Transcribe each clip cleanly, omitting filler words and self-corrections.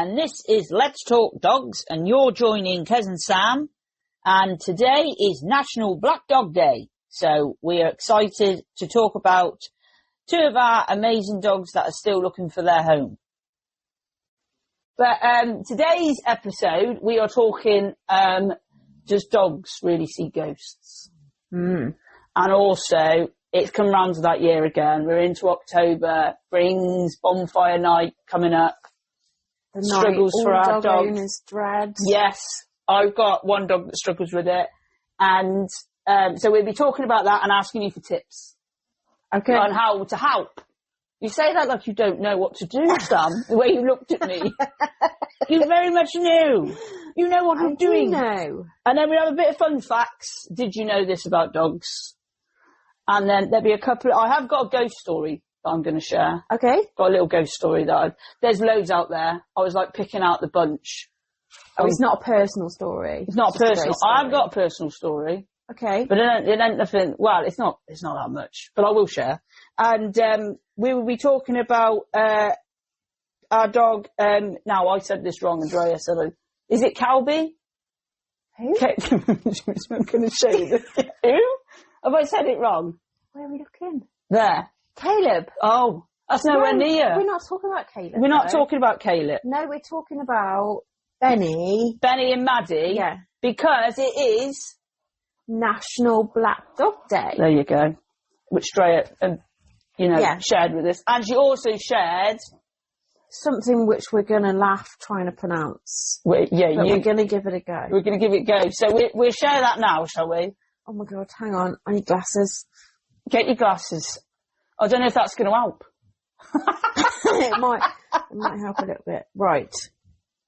and this is Let's Talk Dogs, and you're joining Cousin Sam, and today is National Black Dog Day, so we are excited to talk about two of our amazing dogs that are still looking for their home. But today's episode, we are talking does dogs really see ghosts? And also, it's come round to that year again. We're into October, brings Bonfire night coming up. The struggles night for all our dog dogs. owners dread. Yes, I've got one dog that struggles with it. And so we'll be talking about that and asking you for tips. Okay. On how to help. You say that like you don't know what to do, Sam, the way you looked at me. You very much knew. You know what I'm doing. I know. And then we have a bit of fun facts. Did you know this about dogs? And then there'll be a couple. I have got a ghost story that I'm going to share. Okay. Got a little ghost story there's loads out there. I was like picking out the bunch. Oh, it's not a personal story. It's not personal. I've got a personal story. Okay. But it ain't nothing. Well, it's not that much. But I will share. And we will be talking about our dog. Now I said this wrong, Andrea said it. Is it Calby? Who? I'm going to show you. Who? Have I said it wrong? Where are we looking? There. Caleb. Oh, that's nowhere near. We're not talking about Caleb. We're not talking about Caleb. No, we're talking about Benny. Benny and Maddy. Yeah. Because it is National Black Dog Day. There you go. Which Drea, shared with us. And she also shared something which we're going to laugh trying to pronounce. We're going to give it a go. We're going to give it a go. So we'll share that now, shall we? Oh my God, hang on. I need glasses. Get your glasses. I don't know if that's going to help. It might help a little bit. Right.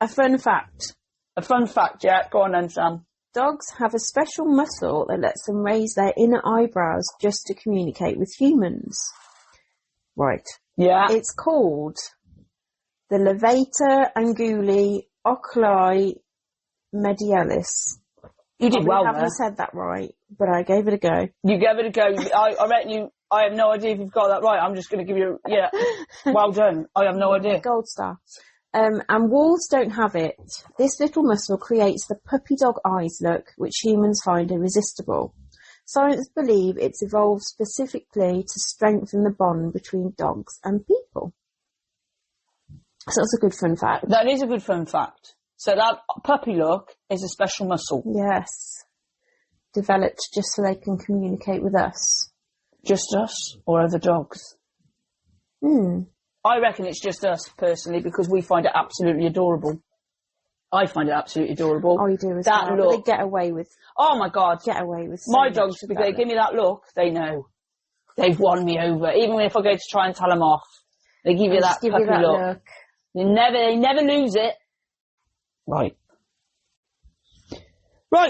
A fun fact. A fun fact, yeah. Go on then, Sam. Dogs have a special muscle that lets them raise their inner eyebrows just to communicate with humans. Right. Yeah. It's called the levator anguli oculi medialis. You did well I haven't said that right, but I gave it a go. You gave it a go. I reckon you. I have no idea if you've got that right. I'm just going to give you. Yeah. Well done. I have no idea. Gold star. And wolves don't have it. This little muscle creates the puppy dog eyes look, which humans find irresistible. Scientists believe it's evolved specifically to strengthen the bond between dogs and people. So that's a good fun fact. That is a good fun fact. So that puppy look is a special muscle. Yes. Developed just so they can communicate with us. Just us or other dogs? I reckon it's just us, personally, because we find it absolutely adorable. I find it absolutely adorable. Oh, you do as that well. look. They get away with... Oh, my God. Get away with so my dogs, if they that give me that look, they know. They've won me over. Even if I go to try and tell them off, they give you that puppy look. They never lose it. Right,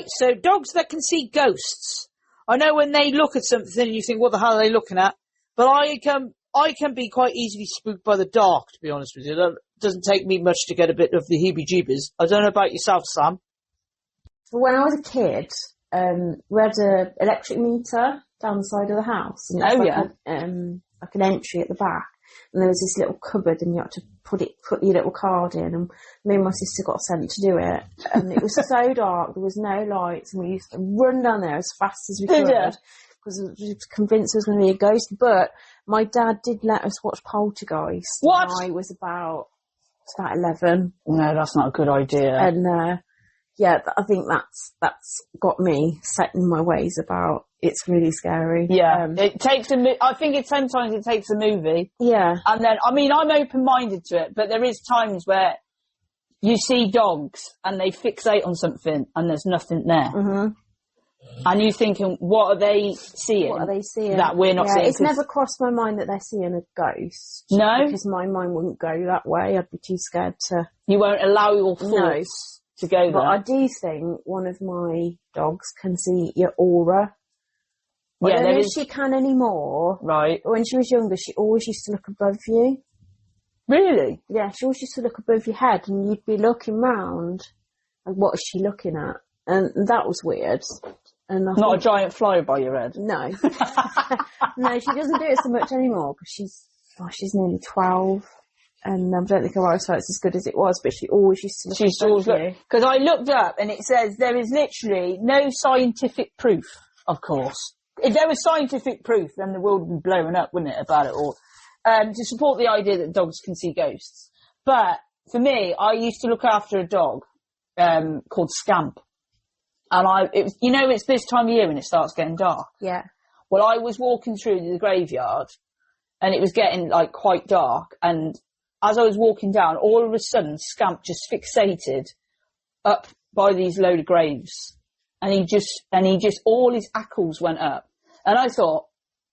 so dogs that can see ghosts. I know when they look at something, you think, what the hell are they looking at? But I can be quite easily spooked by the dark, to be honest with you. It doesn't take me much to get a bit of the heebie-jeebies. I don't know about yourself, Sam. When I was a kid, we had an electric meter down the side of the house. And like an entry at the back. And there was this little cupboard and you had to put your little card in, and me and my sister got sent to do it. And it was so dark, there was no lights, and we used to run down there as fast as we could because we were convinced there was going to be a ghost. But my dad did let us watch Poltergeist. What? When I was about 11. No, that's not a good idea. And I think that's got me set in my ways about it's really scary. Yeah, it takes I think sometimes it takes a movie. Yeah. And then, I mean, I'm open-minded to it, but there is times where you see dogs and they fixate on something and there's nothing there. Mm-hmm. And you're thinking, what are they seeing? What are they seeing? That we're not seeing. It's never crossed my mind that they're seeing a ghost. No? Because my mind wouldn't go that way. I'd be too scared to... You won't allow your thoughts to go there. But I do think one of my dogs can see your aura. I don't know if she can anymore. Right. But when she was younger, she always used to look above you. Really? Yeah, she always used to look above your head and you'd be looking round. Like, what is she looking at? And that was weird. And not a giant fly by your head? No. No, she doesn't do it so much anymore because she's nearly 12. And I don't think her eyesight's as good as it was, but she always used to look. She used to always look. Because I looked up and it says there is literally no scientific proof, of course. If there was scientific proof, then the world would be blowing up, wouldn't it, about it all? To support the idea that dogs can see ghosts. But for me, I used to look after a dog called Scamp. And it's this time of year when it starts getting dark. Yeah. Well, I was walking through the graveyard and it was getting like quite dark, and as I was walking down, all of a sudden Scamp just fixated up by these load of graves, and he just all his ackles went up, and I thought,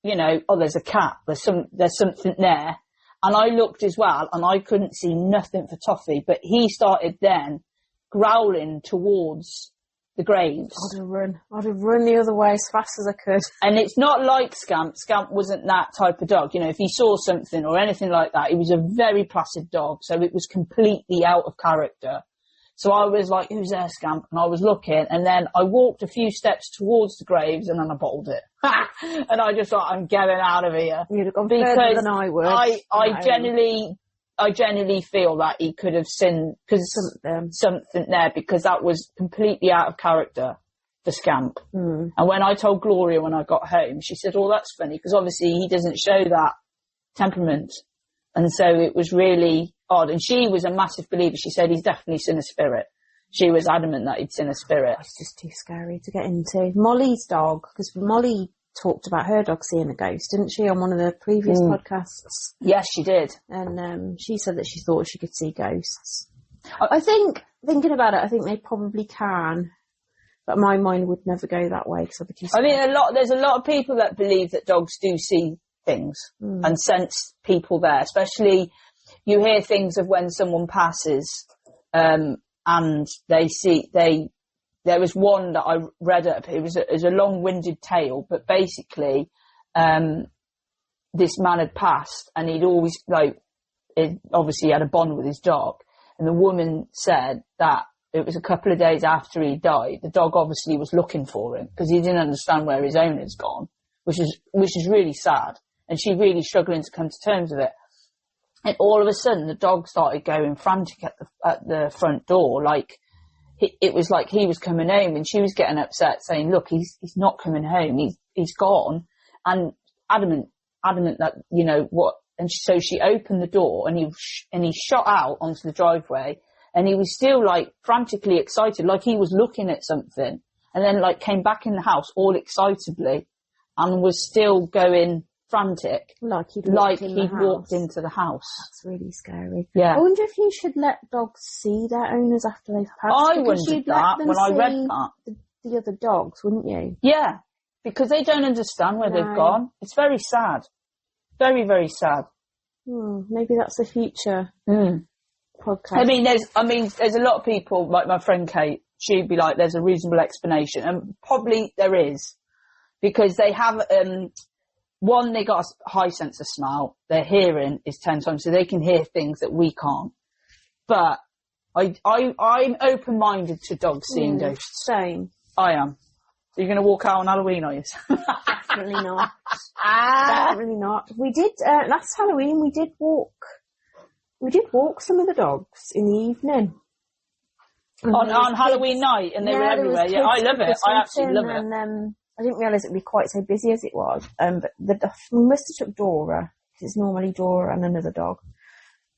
there's a cat, there's something there, and I looked as well and I couldn't see nothing for Toffee, but he started then growling towards the graves. I'd have run the other way as fast as I could. And it's not like Scamp. Scamp wasn't that type of dog. If he saw something or anything like that, he was a very placid dog. So it was completely out of character. So I was like, who's there, Scamp? And I was looking, and then I walked a few steps towards the graves, and then I bottled it. And I just thought, I'm getting out of here. You'd have gone further than I would. I genuinely feel that he could have seen something there, because that was completely out of character for Scamp. Mm. And when I told Gloria when I got home, she said, oh, that's funny, because obviously he doesn't show that temperament. And so it was really odd. And she was a massive believer. She said he's definitely seen a spirit. She was adamant that he'd seen a spirit. It's just too scary to get into. Molly's dog, because Molly talked about her dog seeing a ghost, didn't she, on one of the previous podcasts? Yes, she did. And she said that she thought she could see ghosts. I think, thinking about it, I think they probably can, but my mind would never go that way, because I'd be too scared. There's a lot of people that believe that dogs do see things and sense people there, especially you hear things of when someone passes and they see, there was one that I read up. It was a long-winded tale, but basically, this man had passed, and he'd always obviously had a bond with his dog. And the woman said that it was a couple of days after he died. The dog obviously was looking for him because he didn't understand where his owner's gone, which is really sad. And she really struggling to come to terms with it. And all of a sudden, the dog started going frantic at the front door, like. It was like he was coming home, and she was getting upset, saying, look, he's not coming home. He's gone. And adamant that, what, and so she opened the door, and he shot out onto the driveway, and he was still like frantically excited, like he was looking at something, and then like came back in the house all excitably and was still going frantic. Like he'd walked into the house. That's really scary. Yeah. I wonder if you should let dogs see their owners after they've passed. I wondered that when I read that. The other dogs, wouldn't you? Yeah, because they don't understand where they've gone. It's very sad. Very, very sad. Maybe that's the future podcast. There's a lot of people, like my friend Kate, she'd be like, there's a reasonable explanation. And probably there is. Because they have... one, they got a high sense of smell. Their hearing is 10 times, so they can hear things that we can't. But I'm open-minded to dogs seeing ghosts. Same. I am. So you're going to walk out on Halloween, are you? Definitely not. Definitely not. We did, last Halloween, we did walk some of the dogs in the evening. On Halloween night, and they were everywhere. Yeah, I love it. I absolutely love it. And, I didn't realise it would be quite so busy as it was. But we must have took Dora, because it's normally Dora and another dog.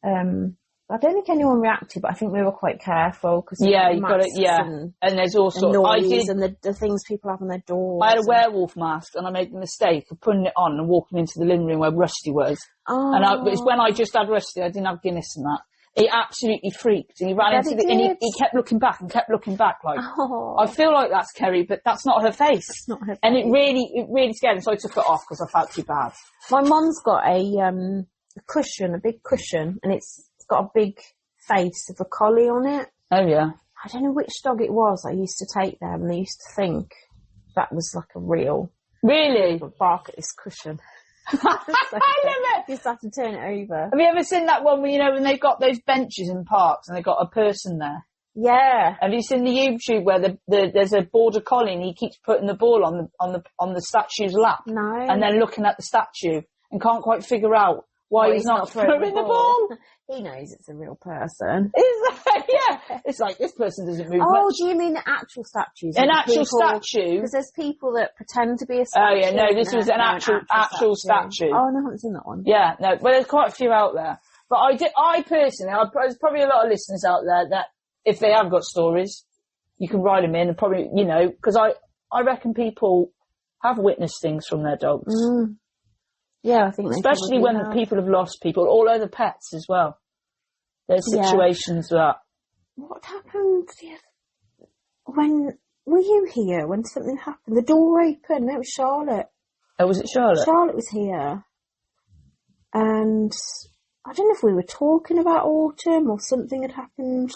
I don't think anyone reacted, but I think we were quite careful. Cause yeah, you got it, yeah. And there's also... noise and the things people have on their doors. I had a werewolf mask, and I made the mistake of putting it on and walking into the living room where Rusty was. Oh. And it's when I just had Rusty, I didn't have Guinness and that. He absolutely freaked, and he ran into and he kept looking back and kept looking back. Like, I feel like that's Kerry, but that's not her face. It's not her face. And it really scared him, so I took it off because I felt too bad. My mum's got a cushion, a big cushion, and it's got a big face of a collie on it. Oh yeah. I don't know which dog it was I used to take there, and I used to think that was like a real. Really? Bark at this cushion. I love it. You just have to turn it over. Have you ever seen that one where, when they've got those benches in parks and they've got a person there? Yeah. Have you seen the YouTube where there's a border collie and he keeps putting the ball on the statue's lap? No. And then looking at the statue and can't quite figure out why he's not throwing the ball. He knows it's a real person. Yeah. It's like, this person doesn't move much. Do you mean the actual statues? An actual statue? Because there's people that pretend to be a statue. Oh, yeah, no, this was an actual statue. Oh, no, I haven't seen that one. Yeah, no, well, there's quite a few out there. But I personally, there's probably a lot of listeners out there that, if they have got stories, you can write them in and probably, you know, because I reckon people have witnessed things from their dogs. Mm. Yeah, I think especially when people have lost people, all other pets as well. There's situations that. What happened when were you here when something happened? The door opened. That was Charlotte. Oh, was it Charlotte? Charlotte was here, and I don't know if we were talking about autumn or something had happened.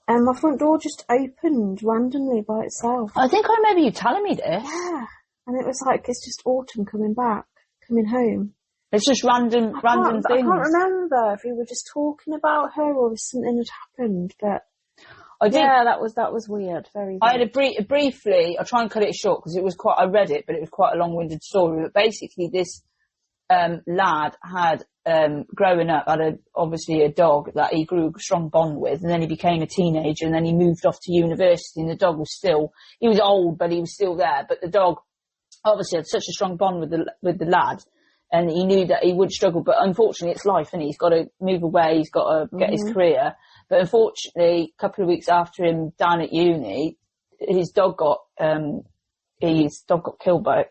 And my front door just opened randomly by itself. I think I remember you telling me this. Yeah. And it was like, it's just autumn coming home. It's just random things. I can't remember if we were just talking about her or if something had happened, but that was weird. Very weird. I had briefly, I'll try and cut it short because it was I read it, but it was quite a long-winded story. But basically this lad had, growing up, had obviously a dog that he grew a strong bond with, and then he became a teenager, and then he moved off to university, and the dog was he was old, but he was still there. But the dog obviously had such a strong bond with the lad, and he knew that he would struggle. But unfortunately, it's life, and he's got to move away. He's got to get his career. But unfortunately, a couple of weeks after him down at uni, his dog got killed by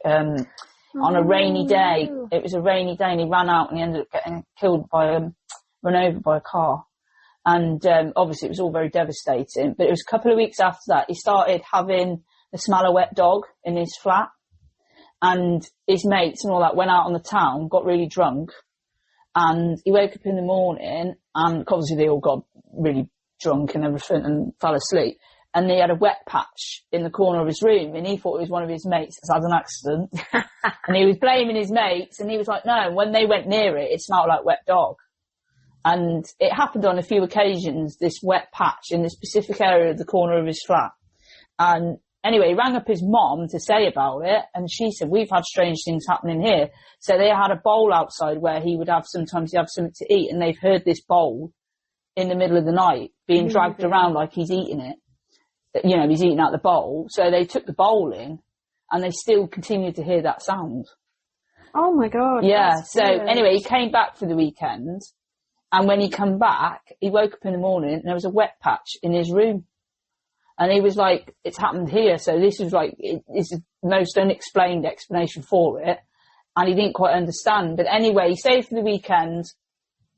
on a rainy day. It was a rainy day, and he ran out, and he ended up getting killed run over by a car. And obviously, it was all very devastating. But it was a couple of weeks after that, he started having the smell of wet dog in his flat. And his mates and all that went out on the town, got really drunk, and he woke up in the morning, and obviously they all got really drunk and everything and fell asleep. And he had a wet patch in the corner of his room, and he thought it was one of his mates that's had an accident. And he was blaming his mates, and he was like, no, and when they went near it, it smelled like wet dog. And it happened on a few occasions, this wet patch in the specific area of the corner of his flat. And anyway, he rang up his mom to say about it, and she said, we've had strange things happening here. So they had a bowl outside where sometimes he'd have something to eat, and they've heard this bowl in the middle of the night being dragged around like he's eating it. You know, he's eating out the bowl. So they took the bowl in, and they still continued to hear that sound. Oh my God. Yeah. So anyway, he came back for the weekend, and when he come back, he woke up in the morning and there was a wet patch in his room. And he was like, it's happened here. So this is the most unexplained explanation for it. And he didn't quite understand. But anyway, he stayed for the weekend.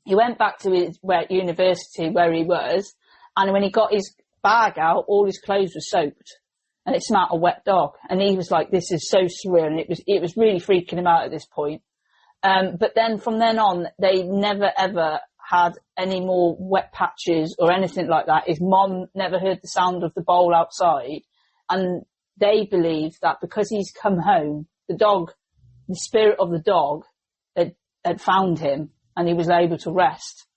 He went back to his university where he was. And when he got his bag out, all his clothes were soaked. And it smelled of wet dog. And he was like, this is so surreal. And it was really freaking him out at this point. But then from then on, they never ever had any more wet patches or anything like that. His mom never heard the sound of the bowl outside. And they believe that because he's come home, the spirit of the dog had found him and he was able to rest.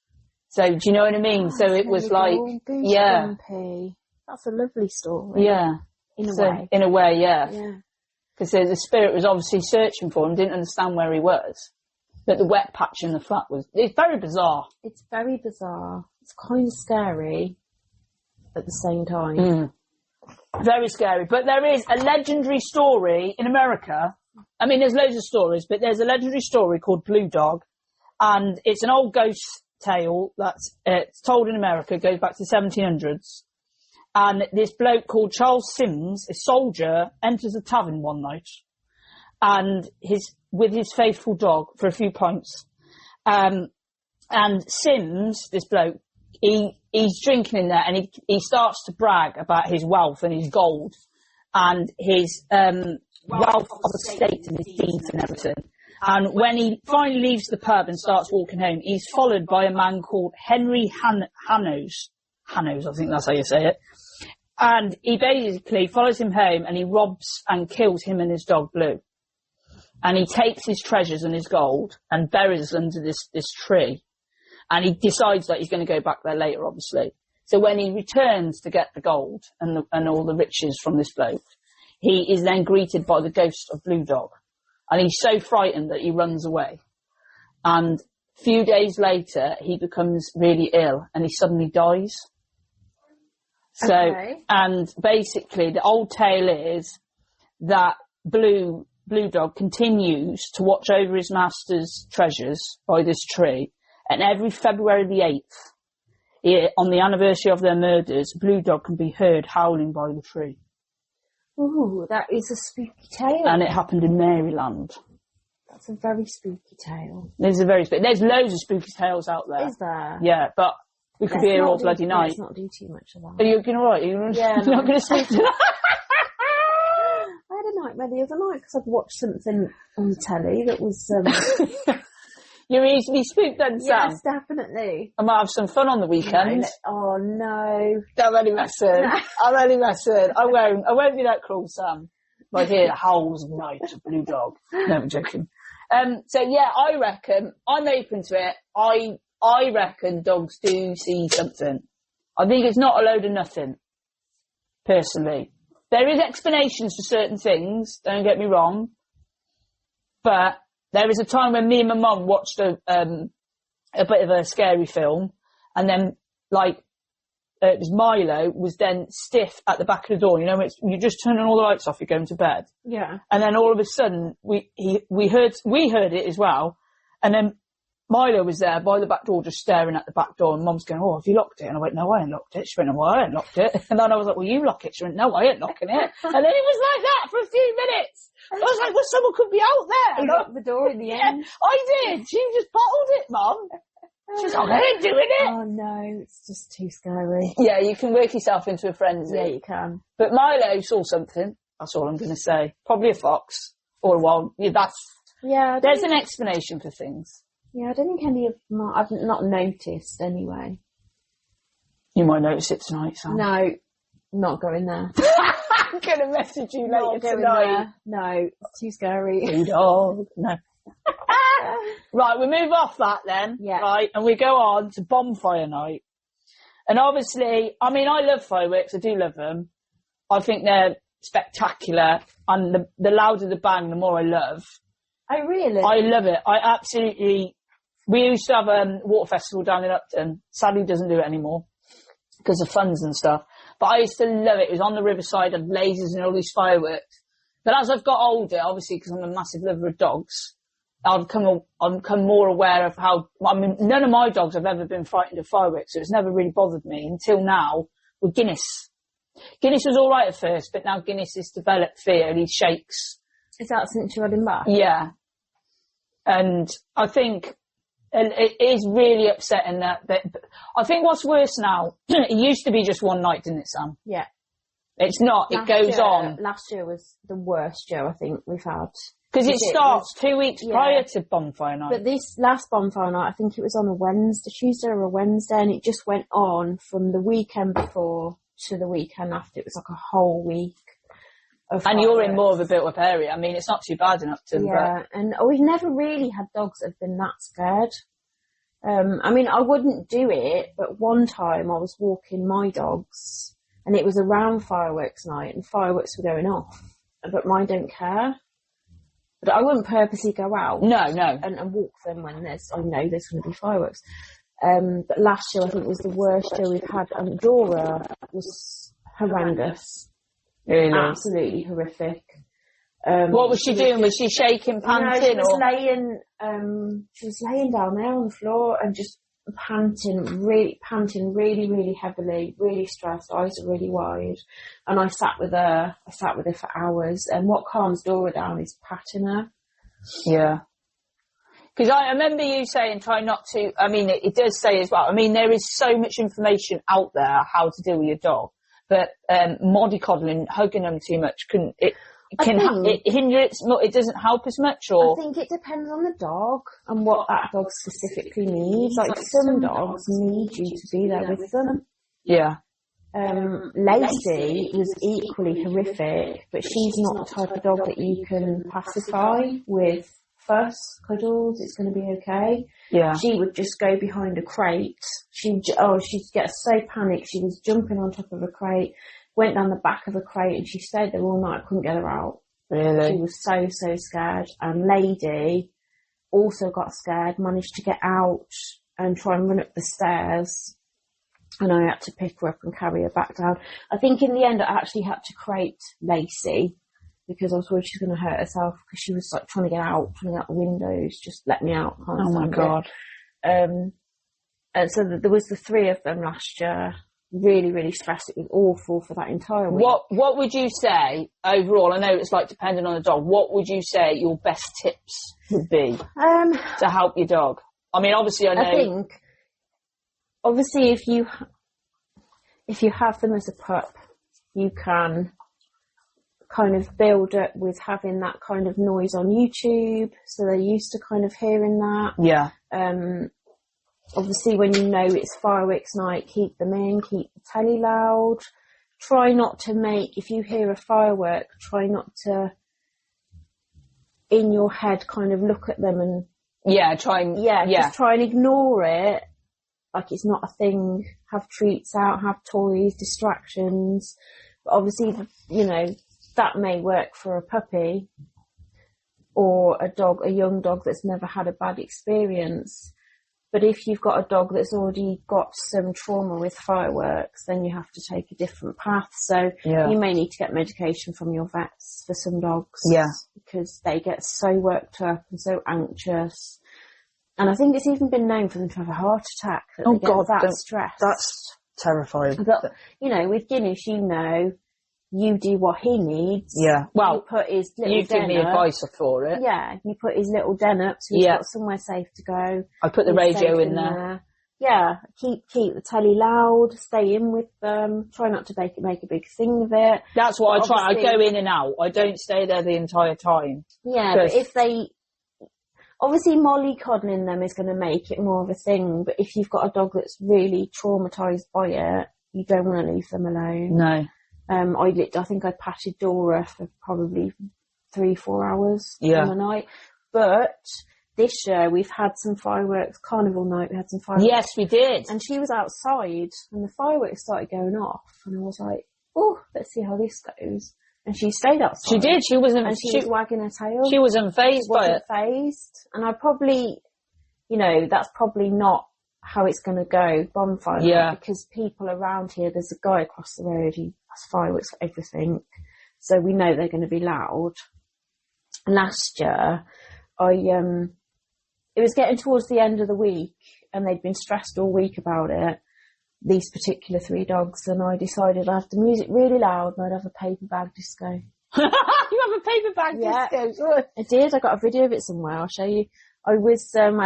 So do you know what I mean? Oh, so it was like, yeah. Bumpy. That's a lovely story. Yeah. In a way. In a way, yeah. Yeah. Because the spirit was obviously searching for him, didn't understand where he was. But the wet patch in the flat it's very bizarre. It's very bizarre. It's kind of scary at the same time. Mm. Very scary. But there is a legendary story in America. I mean, there's loads of stories, but there's a legendary story called Blue Dog. And it's an old ghost tale that's it's told in America, it goes back to the 1700s. And this bloke called Charles Sims, a soldier, enters a tavern one night. And with his faithful dog for a few pints. And Sims, this bloke, he's drinking in there, and he starts to brag about his wealth and his gold and his wealth of estate and his deeds and everything. And when he finally leaves the pub and starts walking home, he's followed by a man called Henry Hannos, I think that's how you say it. And he basically follows him home, and he robs and kills him and his dog Blue. And he takes his treasures and his gold and buries them under this tree. And he decides that he's going to go back there later, obviously. So when he returns to get the gold and all the riches from this bloke, he is then greeted by the ghost of Blue Dog. And he's so frightened that he runs away. and a few days later he becomes really ill and he suddenly dies. So, and basically the old tale is that Blue Dog continues to watch over his master's treasures by this tree, and every February the 8th, on the anniversary of their murders, Blue Dog can be heard howling by the tree. Ooh, that is a spooky tale. And it happened in Maryland. That's a very spooky tale. There's loads of spooky tales out there. Is there? Yeah, but we could be here all bloody night. Let's not do too much of that. Are you alright? You're not going to sleep tonight? I had a nightmare the other night because I'd watched something on the telly that was... You're easily spooked then, Sam? Yes, definitely. I might have some fun on the weekend. Oh, no. I'm only messing. I'm only messing. I won't be that cruel, Sam. I hear howls of night, a Blue Dog. No, I'm joking. So yeah, I reckon, I'm open to it. I reckon dogs do see something. I think it's not a load of nothing, personally. There is explanations for certain things, don't get me wrong. But there was a time when me and my mum watched a bit of a scary film, and then, like, it was Milo was then stiff at the back of the door. You know, you just turn on all the lights off, you're going to bed. Yeah. And then all of a sudden, we heard it as well, and then Milo was there by the back door just staring at the back door, and Mum's going, "Oh, have you locked it?" And I went, "No, I ain't locked it." She went, "Well, I ain't locked it." And then I was like, "Well, you lock it." She went, "No, I ain't locking it." And then it was like that for a few minutes. I was like, "Well, someone could be out there." You locked the door in the end. I did. She just bottled it, Mum. She's like, "I ain't doing it." Oh no, it's just too scary. Yeah, you can work yourself into a frenzy. Yeah, you can. But Milo saw something. That's all I'm going to say. Probably a fox or a wild. Yeah, there's an explanation for things. Yeah, I don't think any of I've not noticed anyway. You might notice it tonight, Sam. No, not going there. I'm going to message you later tonight. No, it's too scary. Blue Dog. No. Right, we move off that then. Yeah. Right, and we go on to Bonfire night. And obviously, I mean, I love fireworks. I do love them. I think they're spectacular. And the louder the bang, the more I love. Oh, really? I love it. I absolutely... We used to have a water festival down in Upton. Sadly, doesn't do it anymore because of funds and stuff. But I used to love it. It was on the riverside of lasers and all these fireworks. But as I've got older, obviously, because I'm a massive lover of dogs, I've become more aware of how... I mean, none of my dogs have ever been frightened of fireworks, so it's never really bothered me until now with Guinness. Guinness was all right at first, but now Guinness has developed fear and he shakes. Is that since you had him back? Yeah. And I think... And it is really upsetting that I think what's worse now, it used to be just one night, didn't it, Sam? Yeah. It's not, it goes on. Last year was the worst show I think we've had. Because it starts 2 weeks prior to Bonfire night. But this last Bonfire night, I think it was on a Tuesday or a Wednesday, and it just went on from the weekend before to the weekend after. It was like a whole week. And you're in more of a built-up area. I mean, it's not too bad in Upton. Yeah, and we've never really had dogs that have been that scared. I mean, I wouldn't do it, but one time I was walking my dogs, and it was around fireworks night, and fireworks were going off. But mine don't care. But I wouldn't purposely go out. No. And walk them when I know there's going to be fireworks. But last year I think was the worst year we've had, and Dora was horrendous. Really? Absolutely horrific. What was she doing? Was she shaking, panting? No, she was laying down there on the floor and just panting really, really heavily, really stressed, eyes are really wide. And I sat with her for hours. And what calms Dora down is patting her. Yeah. Because I remember you saying try not to, I mean, it does say as well, I mean, there is so much information out there how to deal with your dog. But mollycoddling, hugging them too much, it doesn't help as much. Or I think it depends on the dog and what that dog specifically needs. Like some dogs need you to be there with them. Yeah. Lacey was equally horrific, but she's not the type of dog that you can pacify with fuss, cuddles, it's going to be okay. Yeah. She would just go behind a crate. She'd get so panicked. She was jumping on top of a crate, went down the back of a crate, and she stayed there all night. Couldn't get her out. Really? She was so scared. And Lady also got scared, managed to get out and try and run up the stairs. And I had to pick her up and carry her back down. I think in the end, I actually had to crate Lacey because I was worried she was going to hurt herself because she was like trying to get out the windows. Just let me out. Oh my God. And so there was the 3 of them last year. Really, really stressed. It was awful for that entire week. What would you say overall? I know it's like depending on the dog. What would you say your best tips would be to help your dog? I mean, obviously, I think obviously if you have them as a pup, you can kind of build up with having that kind of noise on YouTube, so they're used to kind of hearing that. Yeah. Obviously, when you know it's fireworks night, keep them in, keep the telly loud. Try not to if you hear a firework, try not to, in your head, kind of look at them and... just try and ignore it, like it's not a thing. Have treats out, have toys, distractions. But obviously, you know, that may work for a puppy or a young dog that's never had a bad experience. But if you've got a dog that's already got some trauma with fireworks, then you have to take a different path. So you may need to get medication from your vets for some dogs. Yeah. Because they get so worked up and so anxious. And I think it's even been known for them to have a heart attack. That stress. That's terrifying. But, you know, with Guinness, you do what he needs. Yeah. Well, you put his little you've given me advice for it. Yeah. You put his little den up so he's got somewhere safe to go. I put the radio in there. Yeah. Keep the telly loud. Stay in with them. Try not to make a big thing of it. That's what I try. I go in and out. I don't stay there the entire time. Yeah, but if they... Obviously, mollycoddling them is going to make it more of a thing, but if you've got a dog that's really traumatised by it, you don't want to leave them alone. No. I think I patted Dora for probably 3-4 hours on a night. But this year we've had some fireworks, carnival night, we had some fireworks. Yes, we did. And she was outside and the fireworks started going off and I was like, oh, let's see how this goes. And she stayed outside. She did. She was wagging her tail. She wasn't fazed by it. Phased. And I probably, you know, that's probably not how it's going to go, Bonfire. Yeah. Because people around here, there's a guy across the road, he has fireworks for everything. So we know they're going to be loud. Last year, it was getting towards the end of the week and they'd been stressed all week about it, these particular 3 dogs, and I decided I'd have the music really loud and I'd have a paper bag disco. You have a paper bag disco? I did. I got a video of it somewhere. I'll show you. I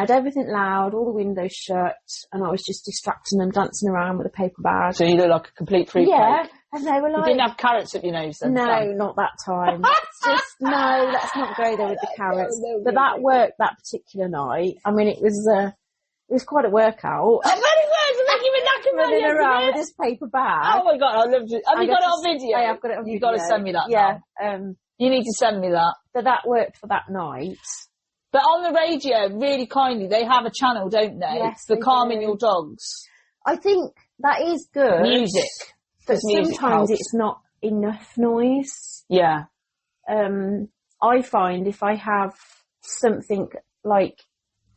had everything loud, all the windows shut, and I was just distracting them, dancing around with a paper bag. So you look like a complete freak. Yeah, and they were like... You didn't have carrots up your nose then? No, not that time. It's just, no, let's not go there with the carrots. But that worked that particular night. I mean, it was quite a workout. I bet it was. It made you a knack running around with this paper bag. Oh my God, I loved it. Have you got it on video? I have got it on video. You've got to send me that. Yeah. You need to send me that. But that worked for that night. But on the radio, really kindly, they have a channel, don't they? Yes, for calming your dogs. I think that is good. Music. But sometimes it's not enough noise. Yeah. I find if I have something like,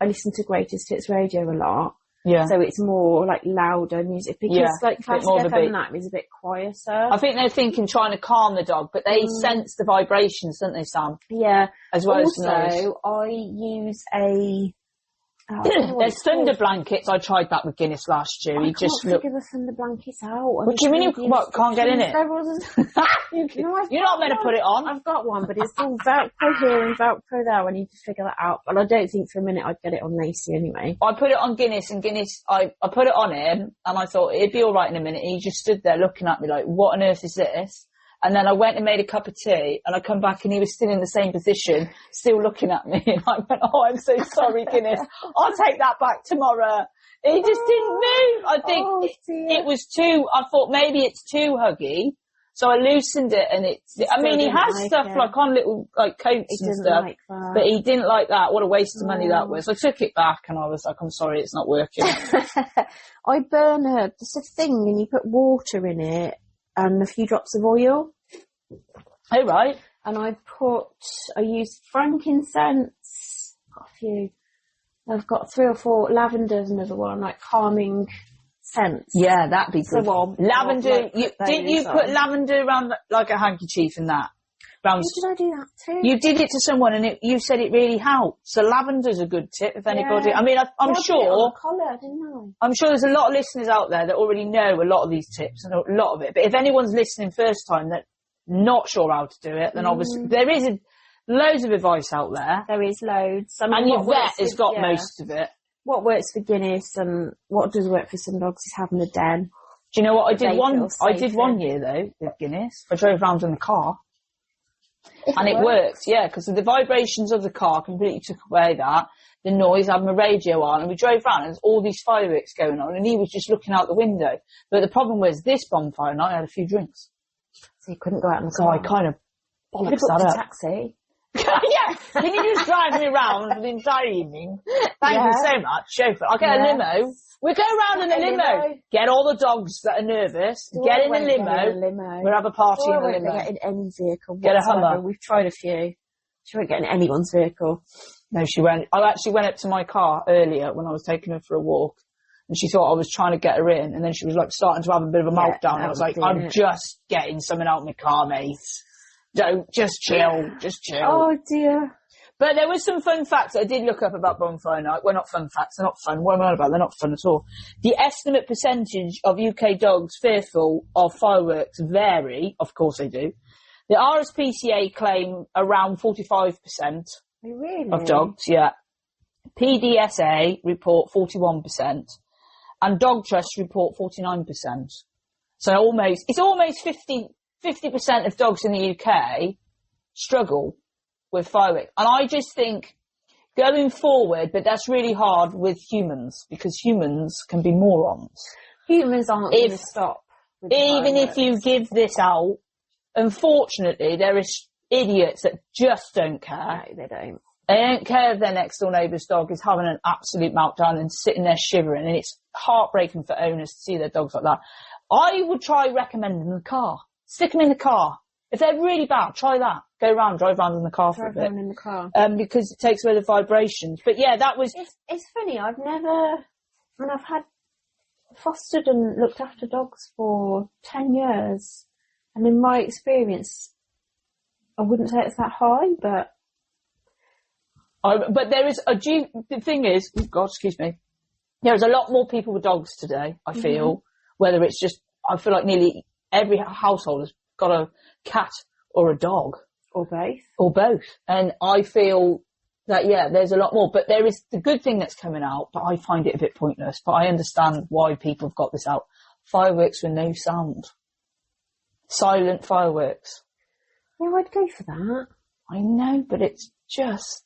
I listen to Greatest Hits radio a lot. Yeah. So it's more like louder music because like Classic FM and that is a bit quieter. I think they're thinking trying to calm the dog, but they sense the vibrations, don't they, Sam? Yeah. As well also, as noise. I use a... There's thunder blankets. I tried that with Guinness last year. I can't figure the thunder blankets out. What do you mean you can't get in it? You're not meant to put it on. I've got one, but it's all Velcro here and Velcro there. I need to figure that out. But I don't think for a minute I'd get it on Lacey anyway. I put it on Guinness and Guinness, I put it on him and I thought it'd be all right in a minute. He just stood there looking at me like, what on earth is this? And then I went and made a cup of tea and I come back and he was still in the same position, still looking at me. And I went, oh, I'm so sorry, Guinness. I'll take that back tomorrow. He just didn't move. I think it was I thought maybe it's too huggy. So I loosened it and he has stuff like on little like coats and stuff, but he didn't like that. What a waste of money that was. I took it back and I was like, I'm sorry, it's not working. I burn herb. There's a thing and you put water in it and a few drops of oil. Oh, right. And I used frankincense, got a few. I've got 3 or 4. Lavender's another one, like calming scents. Yeah, that'd be good. So lavender, didn't you put lavender around like a handkerchief and that? Did I do that too? You did it to someone and you said it really helped. So lavender's a good tip if anybody... I mean, I'm sure... Collar, didn't I? I'm sure there's a lot of listeners out there that already know a lot of these tips and a lot of it. But if anyone's listening first time that's not sure how to do it, then obviously there is loads of advice out there. There is loads. I mean, and your vet has got most of it. What works for Guinness and what does work for some dogs is having a den. Do you know what I did one year though with Guinness? I drove around in the car. And it worked, yeah, because the vibrations of the car completely took away the noise. I had my radio on and we drove around and there's all these fireworks going on and he was just looking out the window. But the problem was this bonfire night I had a few drinks. So you couldn't go out in the car. So I kind of bollocks that up. A taxi. Yeah, can you just drive me around for the entire evening? Thank you so much, chauffeur. I'll get a limo. We'll go around in a limo. Get all the dogs that are nervous. Get in a limo. We'll have a party in a limo. Get in any vehicle. Get a Hummer. We've tried a few. She won't get in anyone's vehicle. No, she won't. I actually went up to my car earlier when I was taking her for a walk. And she thought I was trying to get her in. And then she was like starting to have a bit of a meltdown. I was like, I'm just getting something out of my car, mate. Don't, just chill. Oh dear. But there was some fun facts I did look up about Bonfire Night. Well, not fun facts. They're not fun. What am I on about? They're not fun at all. The estimate percentage of UK dogs fearful of fireworks vary. Of course they do. The RSPCA claim around 45% of dogs, yeah. PDSA report 41%. And Dog Trust report 49%. So it's almost 50% of dogs in the UK struggle with fireworks. And I just think going forward, but that's really hard with humans because humans can be morons. Humans aren't going to stop. Even if you give this out, unfortunately, there is idiots that just don't care. No, they don't. They don't care if their next door neighbour's dog is having an absolute meltdown and sitting there shivering, and it's heartbreaking for owners to see their dogs like that. I would try recommending the car. Stick them in the car. If they're really bad, try that. Drive around in the car for a bit. Drive around in the car. Because it takes away the vibrations. But yeah, that was... It's funny, I've had fostered and looked after dogs for 10 years. And in my experience, I wouldn't say it's that high, but... But there is the thing is, oh God, excuse me. There's a lot more people with dogs today, I feel. Whether it's just, I feel like nearly every household has got a cat or a dog. Or both. Or both. And I feel that, yeah, there's a lot more. But there is the good thing that's coming out, but I find it a bit pointless. But I understand why people have got this out. Fireworks with no sound. Silent fireworks. Yeah, I'd go for that. I know, but it's just...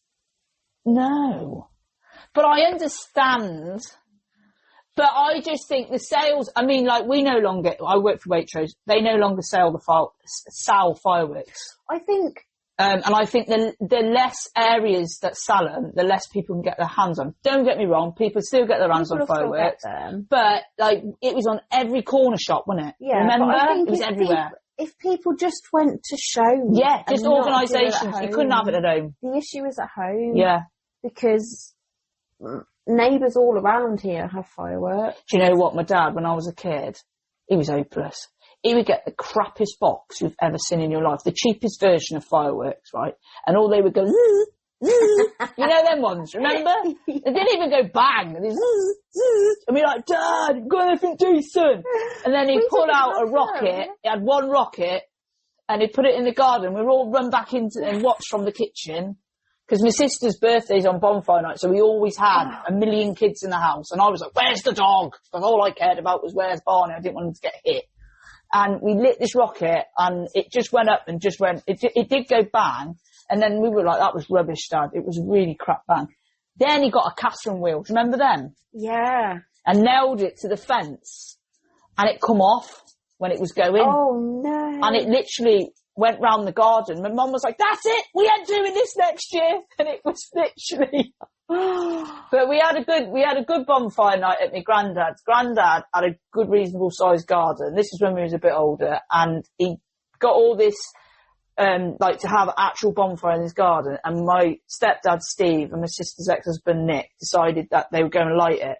No. But I understand. But I just think the sales, I mean, like, we no longer, I work for Waitrose, they no longer sell fireworks. I think. And I think the less areas that sell them, the less people can get their hands on. Don't get me wrong, people still get their hands on fireworks. But, like, it was on every corner shop, wasn't it? Yeah. Remember? It was everywhere. If people just went to shows. Yeah, just organisations. You couldn't have it at home. The issue is at home. Yeah. Because neighbours all around here have fireworks. Do you know what? My dad, when I was a kid, he was hopeless. He would get the crappiest box you've ever seen in your life, the cheapest version of fireworks, right? And all they would go, zzz, zzz. You know them ones, remember? They didn't even go bang. And we're like, Dad, you've got anything decent? And then he'd pull out a rocket. He had one rocket and he'd put it in the garden. We'd all run back into and watch from the kitchen. Because my sister's birthday's on Bonfire Night, so we always had a million kids in the house. And I was like, where's the dog? Because all I cared about was where's Barney. I didn't want him to get hit. And we lit this rocket, and it just went up and just went... It did go bang, and then we were like, that was rubbish, Dad. It was really crap bang. Then he got a Catherine wheel. Do you remember them? Yeah. And nailed it to the fence, and it come off when it was going. Oh, no. And it literally... went round the garden. My mum was like, that's it, we ain't doing this next year. And it was literally, but we had a good bonfire night at my granddad's. Granddad had a good, reasonable sized garden. This is when we was a bit older, and he got all this, like to have an actual bonfire in his garden, and my stepdad Steve and my sister's ex-husband Nick decided that they were going to light it.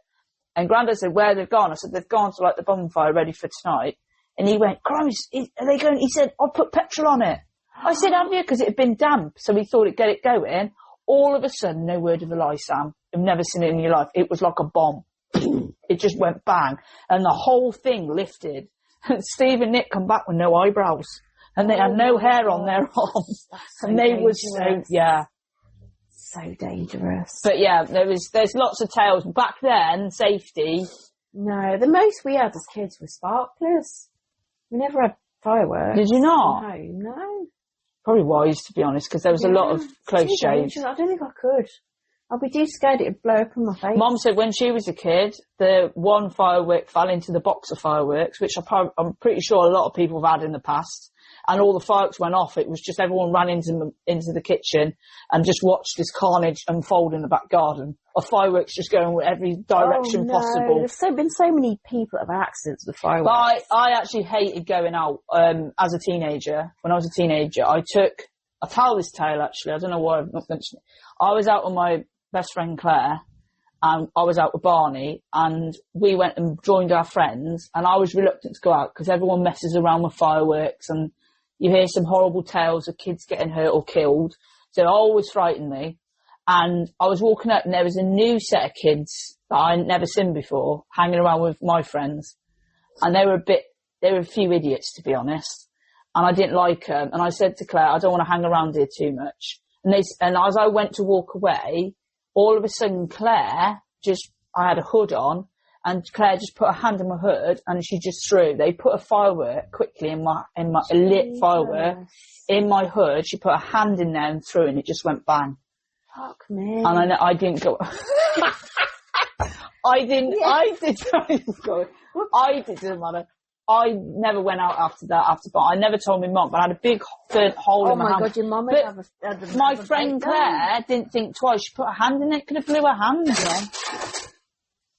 And Grandad said, where they've gone? I said, they've gone to light the bonfire ready for tonight. And he went, Christ, are they going? He said, I'll put petrol on it. I said, have you? Because it had been damp, so we thought it'd get it going. All of a sudden, no word of a lie, Sam. You've never seen it in your life. It was like a bomb. It just went bang. And the whole thing lifted. And Steve and Nick come back with no eyebrows. And they had no hair on their arms. So and they were so, yeah. So dangerous. But yeah, there's lots of tales. Back then, safety. No, the most we had as kids were sparklers. We never had fireworks. Did you not? No. Probably wise, to be honest, because there was a lot of close shaves. I don't think I could. I'd be too scared it'd blow up in my face. Mum said when she was a kid, the one firework fell into the box of fireworks, which I'm pretty sure a lot of people have had in the past. And all the fireworks went off. It was just everyone ran into the kitchen and just watched this carnage unfold in the back garden of fireworks just going in every direction possible. There's been so many people that have had accidents with fireworks. But I actually hated going out as a teenager. When I was a teenager, I'll tell this tale actually. I don't know why I've not mentioned it. I was out with my best friend Claire, and I was out with Barney, and we went and joined our friends, and I was reluctant to go out because everyone messes around with fireworks and you hear some horrible tales of kids getting hurt or killed. So it always frightened me. And I was walking up and there was a new set of kids that I'd never seen before hanging around with my friends. And they were a few idiots, to be honest. And I didn't like them. And I said to Claire, I don't want to hang around here too much. And as I went to walk away, all of a sudden Claire I had a hood on, and Claire just put her hand in my hood and she just threw. They put a firework quickly in my lit firework in my hood. She put her hand in there and threw, and it just went bang. Fuck me. And I didn't go. I didn't. Yeah. I didn't matter. I never went out after that. But I never told my mum. But I had a big burnt hole in my hand. Oh my God, your mum would have my friend Claire didn't think twice. She put her hand in it. Could have blew her hand. Yeah.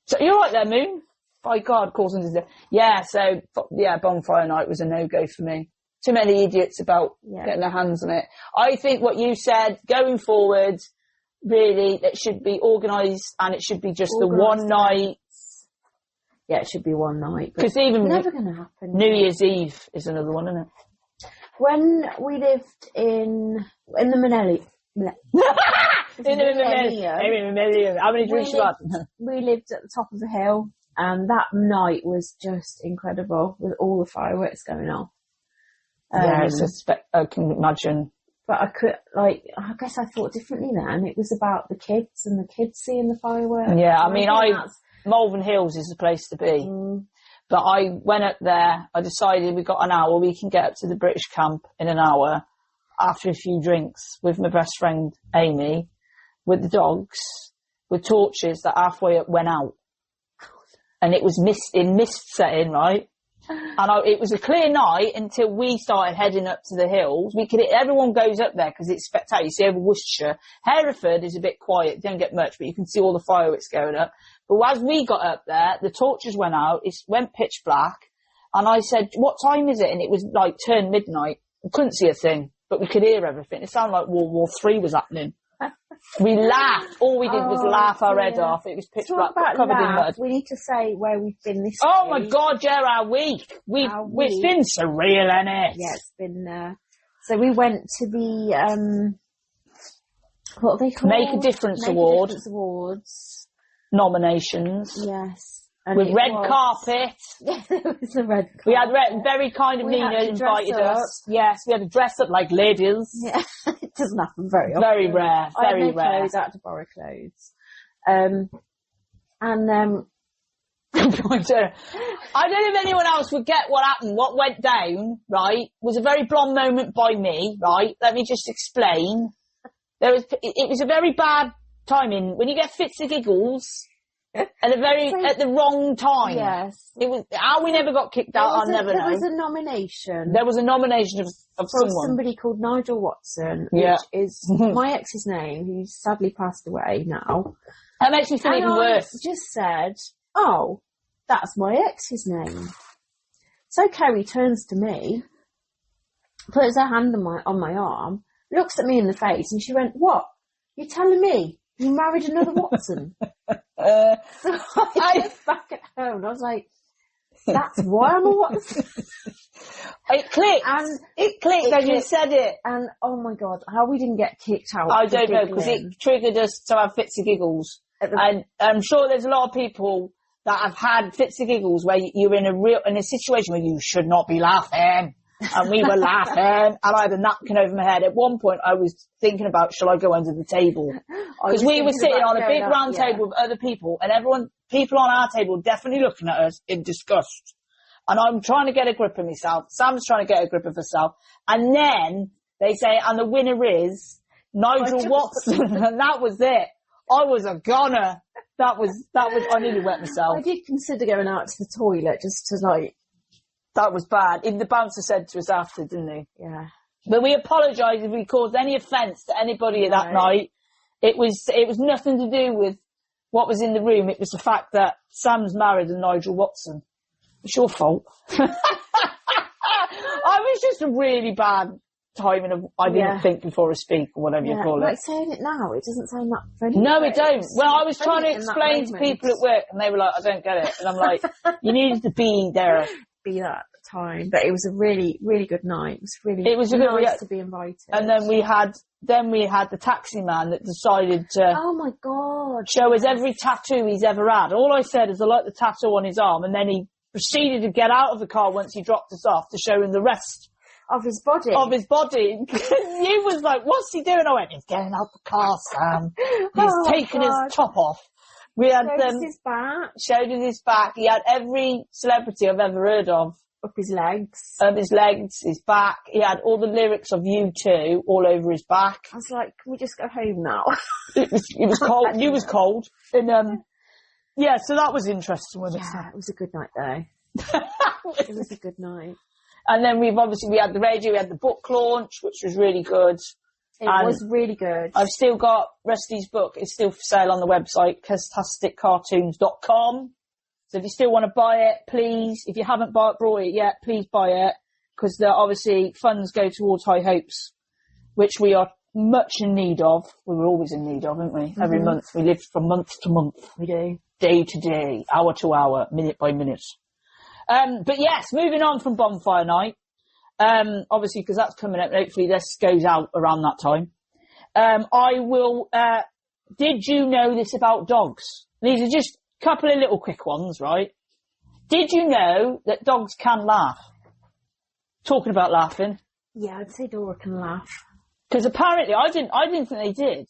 So you're right there, Moon. By God, causing this. Yeah. So yeah, bonfire night was a no-go for me. Too many idiots about getting their hands on it. I think what you said going forward, really, it should be organised and it should be just the one night. Yeah, it should be one night. Because even never going to happen. New Year's Eve is another one, isn't it? When we lived in the Manelli. How many drinks you had? We lived at the top of a hill, and that night was just incredible with all the fireworks going off. I can imagine. But I guess I thought differently then. It was about the kids and the kids seeing the fireworks. Yeah, I mean, Malvern Hills is the place to be. But I went up there, I decided we got an hour, we can get up to the British camp in an hour after a few drinks with my best friend Amy, with the dogs, with torches that halfway up went out. And it was mist setting, right? And it was a clear night until we started heading up to the hills. Everyone goes up there because it's spectacular. You see over Worcestershire. Hereford is a bit quiet. You don't get much, but you can see all the fireworks going up. But as we got up there, the torches went out. It went pitch black. And I said, what time is it? And it was like turned midnight. We couldn't see a thing, but we could hear everything. It sounded like World War III was happening. We laughed. All we did was laugh our head off. It was pitch black, covered in mud. We need to say where we've been this week. Oh my God, yeah, our week. It's been surreal, innit? Yeah, it's been, so we went to the, what are they called? Make a Difference Award. Awards. Nominations. Yes. And with red carpet. Yeah, there was a red carpet. We had very kind of Nina invited us. Yes, we had to dress up like ladies. Yeah, it doesn't happen very often. Very rare, very rare. Clothes, I had to borrow clothes. I don't know if anyone else would get what happened. What went down, right, was a very blonde moment by me, right? Let me just explain. It was a very bad timing. When you get fits of giggles... at the wrong time. Yes. It was how we never got kicked out. I'll never know. There was a nomination. There was a nomination of someone. Somebody called Nigel Watson, which is my ex's name, who's sadly passed away now. That makes me feel even worse. I just said, "Oh, that's my ex's name." So Kerry turns to me, puts her hand on my arm, looks at me in the face, and she went, "What? You're telling me you married another Watson?" So I went back at home, and I was like, "That's why I'm a Watson." It clicked. And it clicked as you said it. And oh my God, how we didn't get kicked out. I don't know, because it triggered us to have fits of giggles. And I'm sure there's a lot of people that have had fits of giggles where you're in a situation where you should not be laughing. And we were laughing, and I had a napkin over my head. At one point, I was thinking about, shall I go under the table? Because we were sitting on a big round table with other people, and people on our table were definitely looking at us in disgust. And I'm trying to get a grip of myself. Sam's trying to get a grip of herself. And then they say, and the winner is Nigel Watson. And that was it. I was a goner. That was, I nearly wet myself. I did consider going out to the toilet just to like... That was bad. The bouncer said to us after, didn't he? Yeah. But we apologise if we caused any offence to anybody that night. It was nothing to do with what was in the room. It was the fact that Sam's married to Nigel Watson. It's your fault. I was just a really bad timing of, I didn't think before I speak, or whatever you call it. Like saying it now, it doesn't sound that funny. No, it don't. Well, I was trying to explain to people at work, and they were like, I don't get it. And I'm like, you needed to be there. Be that time. But it was a really, really good night. It was nice to be invited. And then we had the taxi man that decided to oh my God, show us every tattoo he's ever had. All I said is I like the tattoo on his arm, and then he proceeded to get out of the car once he dropped us off to show him the rest of his body. You was like, what's he doing? I went, he's getting out the car, Sam. He's taking his top off. We had his back. Showed us his back. He had every celebrity I've ever heard of. Up his legs. His legs, his back. He had all the lyrics of U2 all over his back. I was like, can we just go home now? It was cold. You was cold. And yeah, so that was interesting. Wasn't it? Yeah, it was a good night though. It was a good night. And then we had the radio, we had the book launch, which was really good. It was really good. I've still got Rusty's book. It's still for sale on the website, fantasticcartoons.com. So if you still want to buy it, please, if you haven't brought it yet, please buy it. Because obviously funds go towards High Hopes, which we are much in need of. We were always in need of, weren't we? Mm-hmm. Every month. We lived from month to month. We do. Day to day, hour to hour, minute by minute. But yes, moving on from Bonfire Night. Obviously, because that's coming up. Hopefully this goes out around that time. Did you know this about dogs? These are just a couple of little quick ones, right? Did you know that dogs can laugh? Talking about laughing. Yeah, I'd say Dora can laugh. Because apparently, I didn't think they did.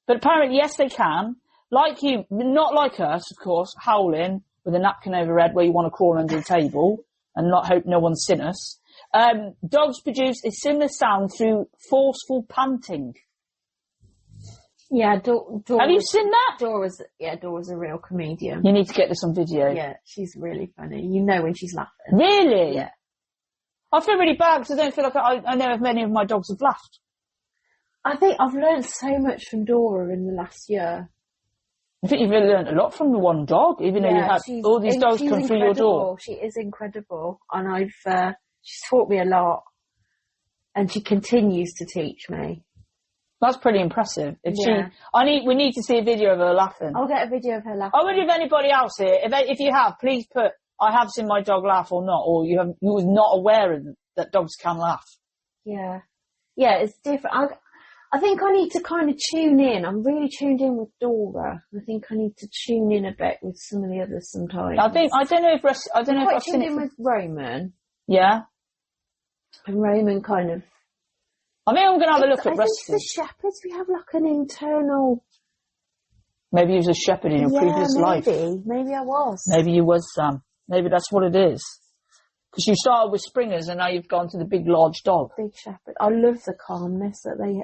But apparently, yes, they can. Like you, not like us, of course, howling with a napkin over head where you want to crawl under the table and not hope no one's seen us. Dogs produce a similar sound through forceful panting. Yeah, have you seen that? Dora's a real comedian. You need to get this on video. Yeah, she's really funny. You know when she's laughing. Really? Yeah. I feel really bad because I don't feel like I know if many of my dogs have laughed. I think I've learned so much from Dora in the last year. I think you've really learned a lot from the one dog, even though you had all these dogs come through your door. She is incredible, and she's taught me a lot, and she continues to teach me. That's pretty impressive. We need to see a video of her laughing. I'll get a video of her laughing. I wonder if anybody else here, if you have, please put, I have seen my dog laugh or not, or you was not aware that dogs can laugh. Yeah. Yeah, it's different. I think I need to kind of tune in. I'm really tuned in with Dora. I think I need to tune in a bit with some of the others sometimes. I don't know if I've tuned in with Roman. Yeah. And Roman kind of. I think I'm going to have a look at Rusty. The shepherds, we have like an internal. Maybe he was a shepherd in your previous life. Maybe I was. Maybe you was, Sam. Maybe that's what it is. Because you started with Springers and now you've gone to the big, large dog. Big shepherd. I love the calmness that they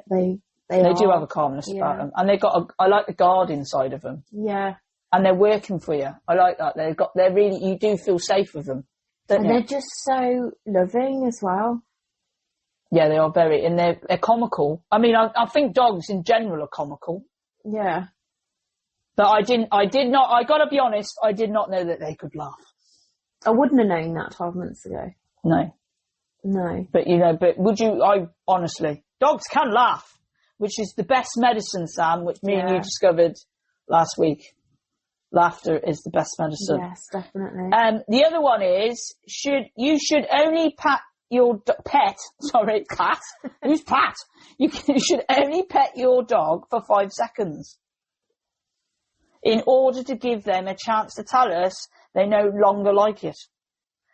do have a calmness about them. And I like the guard inside of them. Yeah. And they're working for you. I like that. You do feel safe with them. And they're just so loving as well. Yeah, they are and they're comical. I mean, I think dogs in general are comical. Yeah. But I gotta be honest, I did not know that they could laugh. I wouldn't have known that 12 months ago. No. No. But, honestly, dogs can laugh, which is the best medicine, Sam, which me and you discovered last week. Laughter is the best medicine. Yes, definitely. The other one is, you should only pet your pet. Sorry, Pat. Who's Pat? You should only pet your dog for 5 seconds in order to give them a chance to tell us they no longer like it.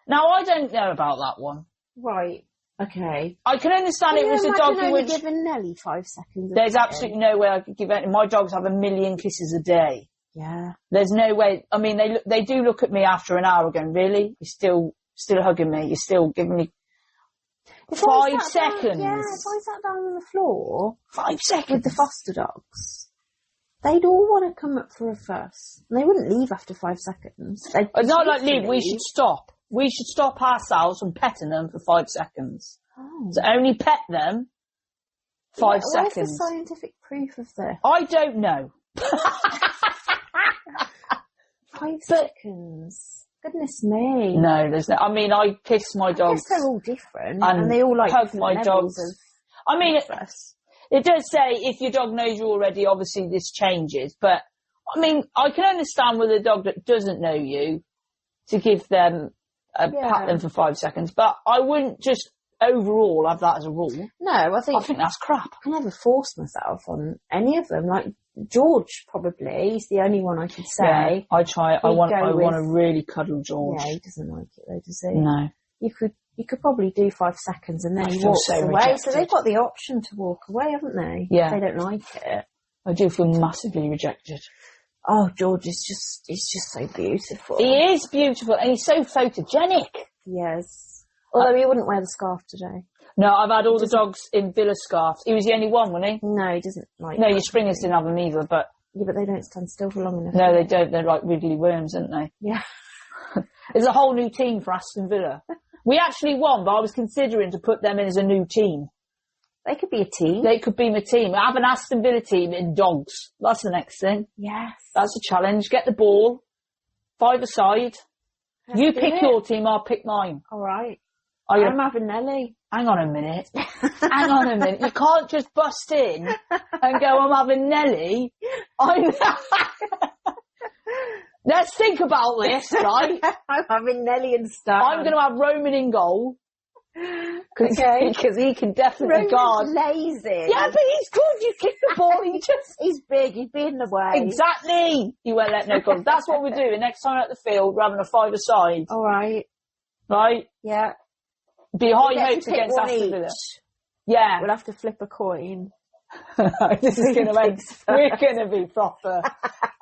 Now, I don't know about that one. Right. Okay. I can understand it was a dog who would... giving Nelly 5 seconds. There's absolutely no way I could give it. My dogs have 1 million kisses a day. Yeah. There's no way. I mean, they do look at me after an hour going, really? You're still hugging me? You're still giving me 5 seconds? If I sat down on the floor... 5 seconds? With the foster dogs, they'd all want to come up for a fuss. And they wouldn't leave after 5 seconds. It's not like leave. We should stop. We should stop ourselves from petting them for 5 seconds. Oh. So only pet them 5 seconds. Where's the scientific proof of this? I don't know. 5 seconds. Goodness me. No, there's no. I mean, I kiss my dogs. I guess they're all different, and they all like hug my dogs. I mean, it does say if your dog knows you already, obviously this changes. But I mean, I can understand with a dog that doesn't know you to give them pat them for 5 seconds, but I wouldn't just overall have that as a rule. No, I think that's crap. I can never force myself on any of them. Like George, probably he's the only one I could say. Yeah, I try. I want to really cuddle George. Yeah, he doesn't like it though, does he? No. You could probably do 5 seconds and then he walks away. Rejected. So they've got the option to walk away, haven't they? Yeah. If they don't like it. I do feel massively rejected. Oh, George is he's just so beautiful. He is beautiful and he's so photogenic. Yes. Although he wouldn't wear the scarf today. No, I've had all the dogs in Villa scarves. He was the only one, wasn't he? No, he doesn't like. No, your Springers didn't have them either, but... Yeah, but they don't stand still for long enough. No, they don't. They're like wiggly worms, aren't they? Yeah. There's a whole new team for Aston Villa. We actually won, but I was considering to put them in as a new team. They could be a team. They could be my team. I have an Aston Villa team in dogs. That's the next thing. Yes. That's a challenge. Get the ball. 5-a-side. You pick your team, I'll pick mine. All right. I'm having Nelly. Hang on a minute. Hang on a minute. You can't just bust in and go, I'm having Nelly. Let's think about this, right? I'm having Nelly and stuff. I'm going to have Roman in goal. Okay. Because he can definitely guard. Lazy. Yeah, but he's good. You kick the ball. He's big. He'd be in the way. Exactly. You won't let no goals. That's what we're doing. Next time at the field, we're having a 5-a-side. All right. Right? Yeah. Be high hopes against Aston Villa. Yeah. We'll have to flip a coin. This is going to end. We're going to be proper.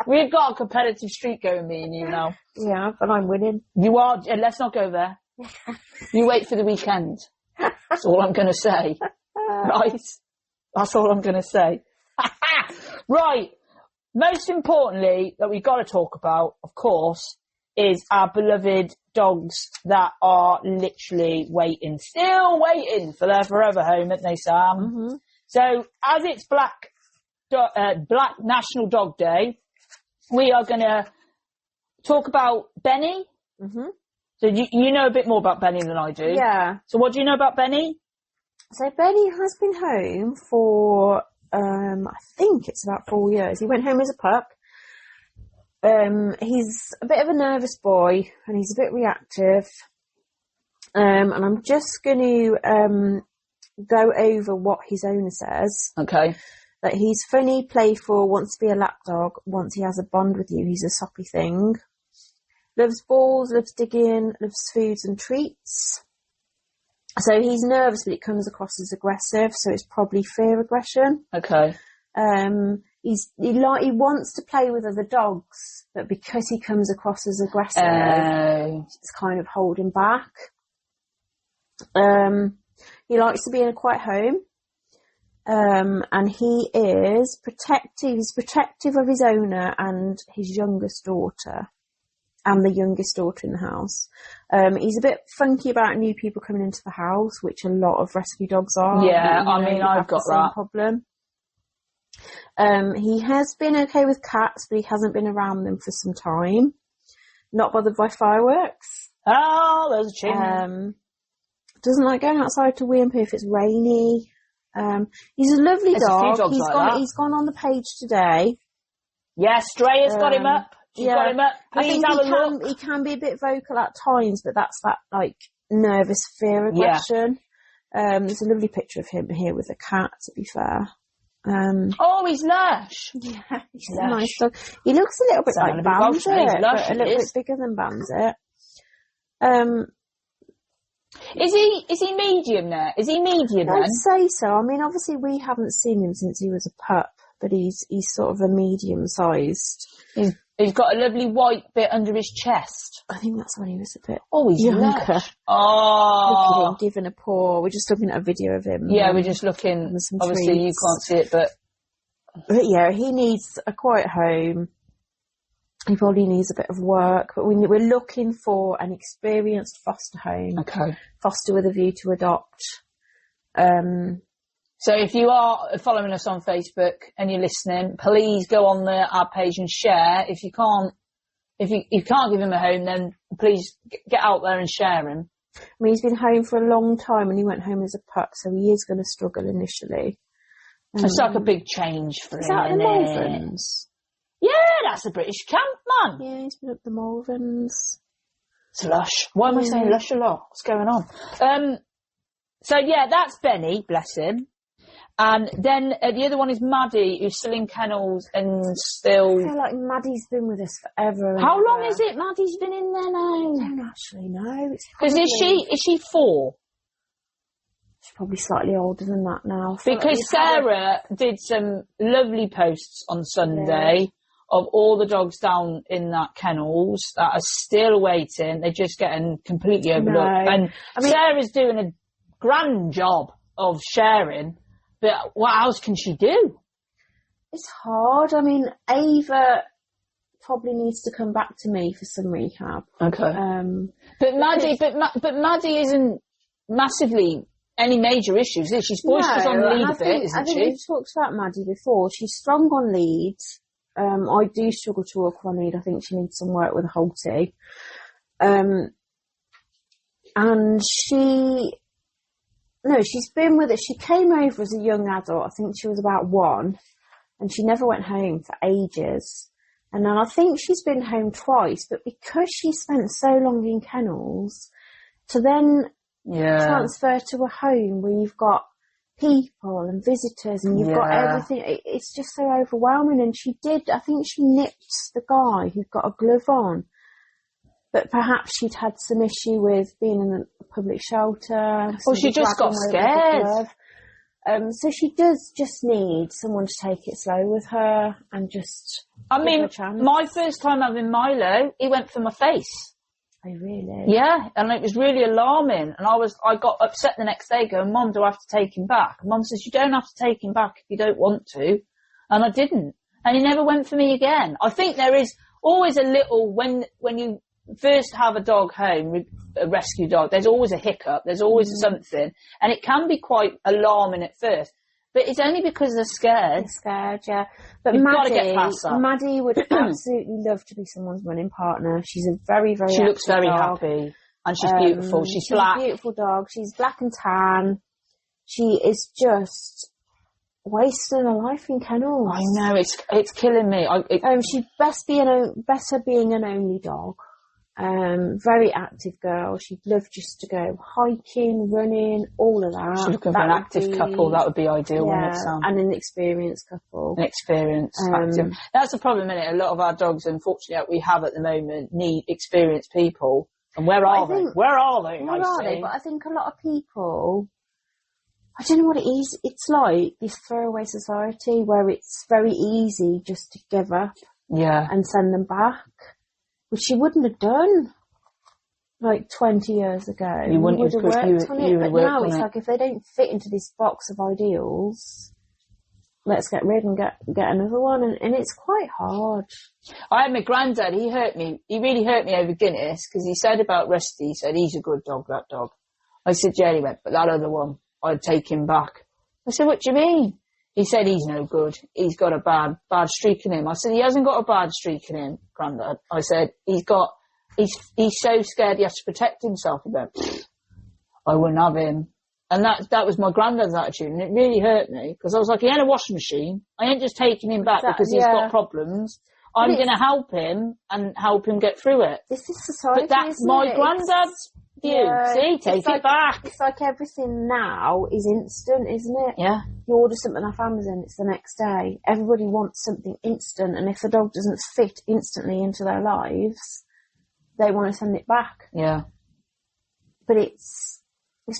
We've got a competitive streak going, me and you now. Yeah, but I'm winning. You are. Let's not go there. You wait for the weekend. That's all I'm going to say. Right? That's all I'm going to say. Right. Most importantly, that we've got to talk about, of course, is our beloved dogs that are literally still waiting for their forever home, aren't they, Sam? Mm-hmm. So, as it's Black National Dog Day, we are going to talk about Benny. Mm-hmm. So you know a bit more about Benny than I do. Yeah. So what do you know about Benny? So Benny has been home for, I think it's about 4 years. He went home as a pup. He's a bit of a nervous boy and he's a bit reactive. And I'm just going to go over what his owner says. Okay. That he's funny, playful, wants to be a lap dog. Once he has a bond with you, he's a soppy thing. Loves balls, loves digging, loves foods and treats. So he's nervous, but it comes across as aggressive. So it's probably fear aggression. Okay. He wants to play with other dogs, but because he comes across as aggressive, it's kind of holding back. He likes to be in a quiet home. And he is protective. He's protective of his owner and his youngest daughter. And the youngest daughter in the house. He's a bit funky about new people coming into the house, which a lot of rescue dogs are. Yeah, I mean, I've got that problem. He has been okay with cats, but he hasn't been around them for some time. Not bothered by fireworks. Oh, there's a chimney. Doesn't like going outside to wee and poo if it's rainy. He's a lovely dog. He's gone on the page today. Yes, Dreya's got him up. She's got him up. Please have a look. He can be a bit vocal at times, but that's that like nervous fear aggression. Yeah. There's a lovely picture of him here with a cat, to be fair. He's lush. Yeah, he's a nice dog. He looks a little bit like Bandit, but a little bit bigger than Bandit. Is he medium now? Is he medium then? I'd say so. I mean, obviously we haven't seen him since he was a pup, but he's sort of a medium-sized. He's got a lovely white bit under his chest. I think that's when he was a bit he's younger. Lush. Oh. Look at him giving a paw. We're just looking at a video of him. Yeah, we're just looking. Obviously, you can't see it, but yeah, he needs a quiet home. He probably needs a bit of work, but we're looking for an experienced foster home. Okay. Foster with a view to adopt. So if you are following us on Facebook and you're listening, please go on our page and share. If you can't give him a home, then please get out there and share him. I mean, he's been home for a long time and he went home as a pup, so he is going to struggle initially. It's like a big change for him. Is that the Malverns? Yeah, that's the British camp, man. Yeah, he's been up the Malverns. It's lush. Why am I saying lush a lot? What's going on? So yeah, that's Benny, bless him. And then the other one is Maddy, who's still in kennels and still... I feel like Maddy's been with us forever. How long is it Maddy's been in there now? I don't actually know. Because is she 4? She's probably slightly older than that now. Because Sarah did some lovely posts on Sunday of all the dogs down in that kennels that are still waiting. They're just getting completely overlooked. No. And Sarah's doing a grand job of sharing. But what else can she do? It's hard. I mean, Ava probably needs to come back to me for some rehab. Okay. But Maddy isn't massively any major issues. She's boisterous on lead a bit, isn't she? I think we've talked about Maddy before. She's strong on lead. I do struggle to walk on lead. I think she needs some work with a halty. And she's been with it. She came over as a young adult. I think she was about 1, and she never went home for ages. And then I think she's been home twice, but because she spent so long in kennels, to then transfer to a home where you've got people and visitors and you've got everything, it's just so overwhelming. And I think she nipped the guy who got a glove on. But perhaps she'd had some issue with being in a public shelter. Or she just got scared. So she does just need someone to take it slow with her and just give her a chance. My first time having Milo, he went for my face. Oh, really? Yeah, and it was really alarming. And I got upset the next day going, Mum, do I have to take him back? And Mum says, you don't have to take him back if you don't want to. And I didn't. And he never went for me again. I think there is always a little, when you first have a dog home, a rescue dog, there's always a hiccup, there's always something, and it can be quite alarming at first, but it's only because they're scared. Yeah. But Maddy would absolutely love to be someone's running partner. She's a very, very She looks very dog. Happy, and she's beautiful. She's black. A beautiful dog. She's black and tan. She is just wasting her life in kennels. I know, it's killing me. She'd better being an only dog. Very active girl. She'd love just to go hiking, running, all of that. She's looking for an active couple. That would be ideal, wouldn't it, Sam? And an experienced couple. Active. That's the problem, isn't it? A lot of our dogs, unfortunately, that we have at the moment, need experienced people. And where are they? Where are they? But I think a lot of people, I don't know what it is. It's like this throwaway society where it's very easy just to give up and send them back, which you wouldn't have done like 20 years ago. You would have worked on it. But now it's like if they don't fit into this box of ideals, let's get rid and get another one. And it's quite hard. I had my granddad, he really hurt me over Guinness because he said about Rusty, he said, he's a good dog, that dog. I said, yeah, he went, but that other one, I'd take him back. I said, what do you mean? He said, he's no good. He's got a bad streak in him. I said, he hasn't got a bad streak in him, Grandad. I said, he's so scared he has to protect himself. He went, I wouldn't have him. And that was my granddad's attitude, and it really hurt me, because I was like, he had a washing machine. I ain't just taking him back because he's got problems. I'm going to help him and help him get through it. This is society, but that's my granddad's view. Yeah, see, take it back. It's like everything now is instant, isn't it? Yeah. You order something off Amazon, it's the next day. Everybody wants something instant, and if the dog doesn't fit instantly into their lives, they want to send it back. Yeah. But it's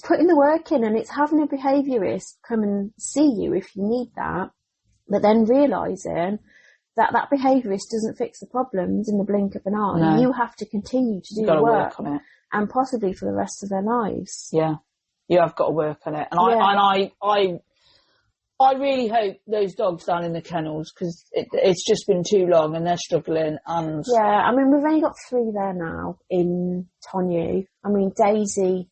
putting the work in, and it's having a behaviourist come and see you if you need that, but then realising that behaviourist doesn't fix the problems in the blink of an eye. No. You have to continue to do the work on it. And possibly for the rest of their lives. Yeah, you have got to work on it. And I really hope those dogs down in the kennels, because it's just been too long and they're struggling. And yeah, I mean, we've only got 3 there now in Tonyu. I mean, Daisy's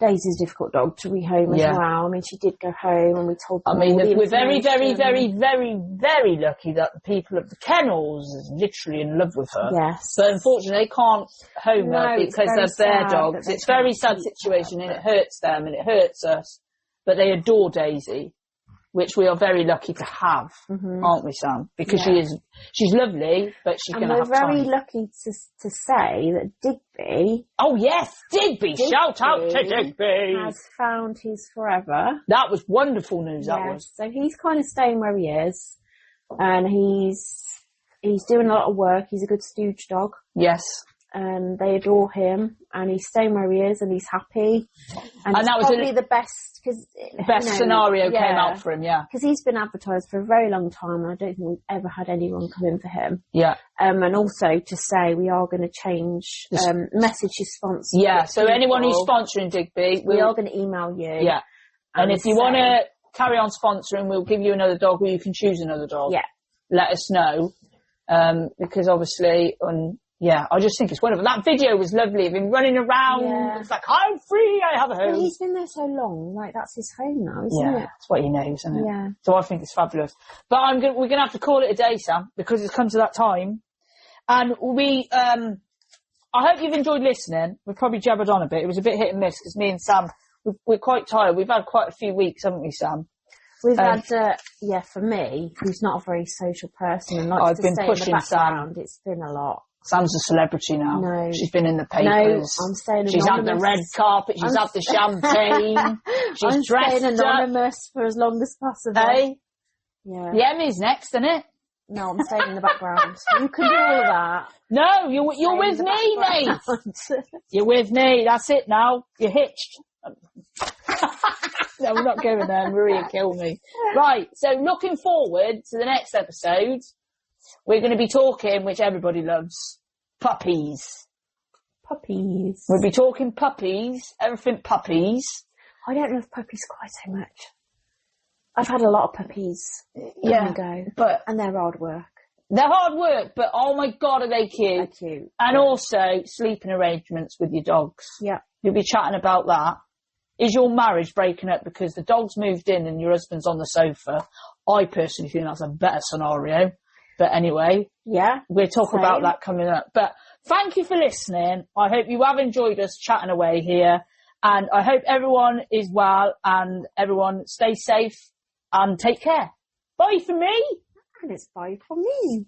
a difficult dog to rehome as well. I mean, she did go home, and we told them. I mean, we're very, very, very, very, very lucky that the people of the kennels is literally in love with her. Yes. But unfortunately, they can't home her because they're their dogs. It's a very sad situation, and it hurts them and it hurts us. But they adore Daisy, which we are very lucky to have, aren't we, Sam? Because she's lovely, but she's going to have time. And we're very lucky to say that Digby... Oh, yes, Digby! Shout out to Digby! ...has found his forever. That was wonderful news, that was. So he's kind of staying where he is, and he's doing a lot of work. He's a good stooge dog. Yes. And they adore him, and he's staying where he is, and he's happy. And that was probably the best... scenario came out for him, yeah. Because he's been advertised for a very long time, and I don't think we've ever had anyone come in for him. Yeah. And also to say we are going to change, message his sponsor. Yeah, so anyone who's sponsoring Digby, we are going to email you. Yeah. And if you want to carry on sponsoring, we'll give you another dog, or you can choose another dog. Yeah. Let us know. Because obviously, I just think it's wonderful. That video was lovely of him running around. Yeah. It's like, I'm free, I have a home. Well, he's been there so long, like that's his home now, isn't it? Yeah, that's what he knows, isn't it? Yeah. So I think it's fabulous. But we're going to have to call it a day, Sam, because it's come to that time. And I hope you've enjoyed listening. We've probably jabbered on a bit. It was a bit hit and miss because me and Sam, we're quite tired. We've had quite a few weeks, haven't we, Sam? We've had, for me, who's not a very social person and likes to stay in the background, it's been a lot. Sam's a celebrity now. No. She's been in the papers. No, I'm staying anonymous. She's had the red carpet. She's had the champagne. She's dressed staying anonymous for as long as possible. Hey? Yeah. The Emmy's next, isn't it? No, I'm staying in the background. You can do all of that. No, you're with me, mate. You're with me. That's it now. You're hitched. No, we're not going there. Maria killed me. Right, so looking forward to the next episode, we're going to be talking, which everybody loves, puppies. Puppies. We'll be talking puppies, everything puppies. I don't love puppies quite so much. I've had a lot of puppies ago, and they're hard work. They're hard work, but oh my God, are they cute. They're cute. And also sleeping arrangements with your dogs. Yeah. You'll be chatting about that. Is your marriage breaking up because the dog's moved in and your husband's on the sofa? I personally think that's a better scenario. But anyway, we'll talk about that coming up. But thank you for listening. I hope you have enjoyed us chatting away here. And I hope everyone is well and everyone stay safe and take care. Bye for me. And it's bye for me.